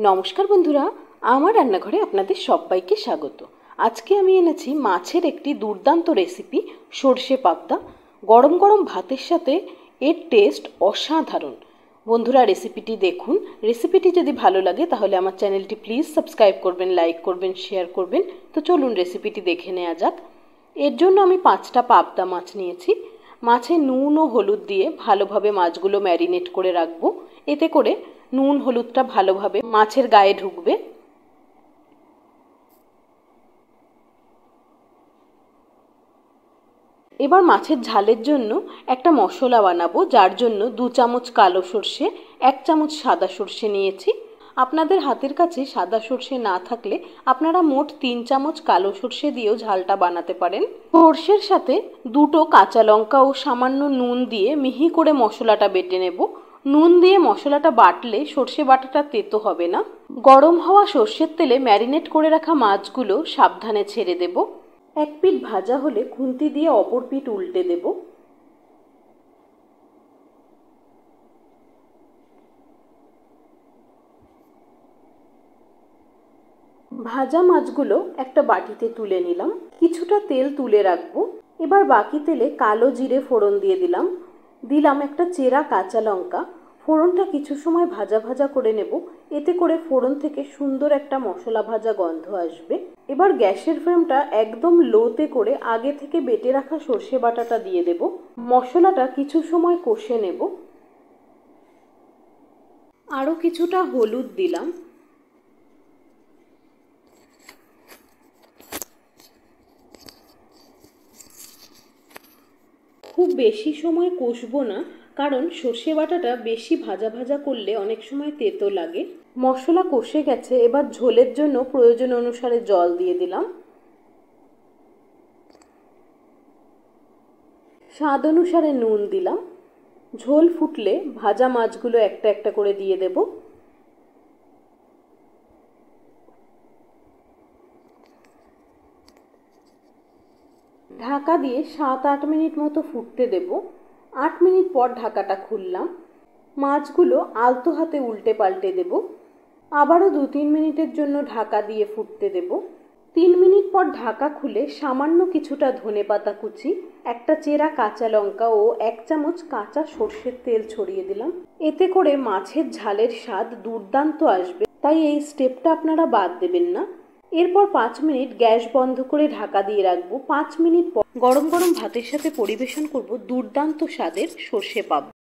নমস্কার বন্ধুরা, আমার রান্নাঘরে আপনাদের সবাইকে স্বাগত। আজকে আমি এনেছি মাছের একটি দুর্দান্ত রেসিপি, সর্ষে পাবদা। গরম গরম ভাতের সাথে এর টেস্ট অসাধারণ। বন্ধুরা, রেসিপিটি দেখুন। রেসিপিটি যদি ভালো লাগে তাহলে আমার চ্যানেলটি প্লিজ সাবস্ক্রাইব করবেন, লাইক করবেন, শেয়ার করবেন। তো চলুন রেসিপিটি দেখে নেওয়া যাক। এর জন্য আমি 5টা পাবদা মাছ নিয়েছি। মাছে নুন ও হলুদ দিয়ে ভালোভাবে মাছগুলো ম্যারিনেট করে রাখবো। এতে করে নুন হলুদটা ভালোভাবে মাছের গায়ে ঢুকবে। এবার মাছের ঝালের জন্য একটা মশলা বানাবো, যার জন্য 2 চামচ কালো সর্ষে, 1 চামচ সাদা সর্ষে নিয়েছি। আপনাদের হাতের কাছে সাদা সর্ষে না থাকলে আপনারা মোট 3 চামচ কালো সর্ষে দিয়েও ঝালটা বানাতে পারেন। সর্ষের সাথে 2টো কাঁচা লঙ্কা ও সামান্য নুন দিয়ে মিহি করে মশলাটা বেটে নেব। নুন দিয়ে মশলাটা বাটলে সর্ষে বাটাটা তেতো হবে না। গরম হওয়া সর্ষের তেলে ম্যারিনেট করে রাখা মাছগুলো সাবধানে ছেড়ে দেব। এক পিঠ ভাজা হলে খুন্তি দিয়ে অপর পিঠ উল্টে দেব। ভাজা মাছগুলো একটা বাটিতে তুলে নিলাম। কিছুটা তেল তুলে রাখবো। এবার বাকি তেলে কালো জিরে ফোড়ন দিয়ে দিলাম একটা চেরা কাঁচা লঙ্কা। ফোড়নটা কিছু সময় ভাজা ভাজা করে নেব। এতে করে ফোড়ন থেকে সুন্দর একটা মশলা ভাজা গন্ধ আসবে। এবার গ্যাসের ফ্লেমটা একদম লোতে করে আগে থেকে বেটে রাখা সর্ষে বাটাটা দিয়ে দেব। মশলাটা কিছু সময় কষে নেব। আরও কিছুটা হলুদ দিলাম। খুব বেশি সময় কষবো না, কারণ সর্ষে বাটাটা বেশি ভাজা ভাজা করলে অনেক সময় তেতো লাগে। মশলা কষে গেছে, এবার ঝোলের জন্য প্রয়োজন অনুসারে জল দিয়ে দিলাম। স্বাদ অনুসারে নুন দিলাম। ঝোল ফুটলে ভাজা মাছগুলো একটা একটা করে দিয়ে দেব। ঢাকা দিয়ে 7-8 মিনিট মতো ফুটতে দেব। 8 মিনিট পর ঢাকাটা খুললাম। মাছগুলো আলতো হাতে উল্টে পাল্টে দেব। আবারও 2-3 মিনিটের জন্য ঢাকা দিয়ে ফুটতে দেব। 3 মিনিট পর ঢাকা খুলে সামান্য কিছুটা ধনেপাতা কুচি, একটা চেরা কাঁচা লঙ্কা ও 1 চামচ কাঁচা সর্ষের তেল ছড়িয়ে দিলাম। এতে করে মাছের ঝালের স্বাদ দুর্দান্ত আসবে, তাই এই স্টেপটা আপনারা বাদ দেবেন না। এরপর 5 মিনিট গ্যাস বন্ধ করে ঢাকা দিয়ে রাখবো। 5 মিনিট পর গরম গরম ভাতের সাথে পরিবেশন করব দুর্দান্ত স্বাদের সর্ষে পাবদা।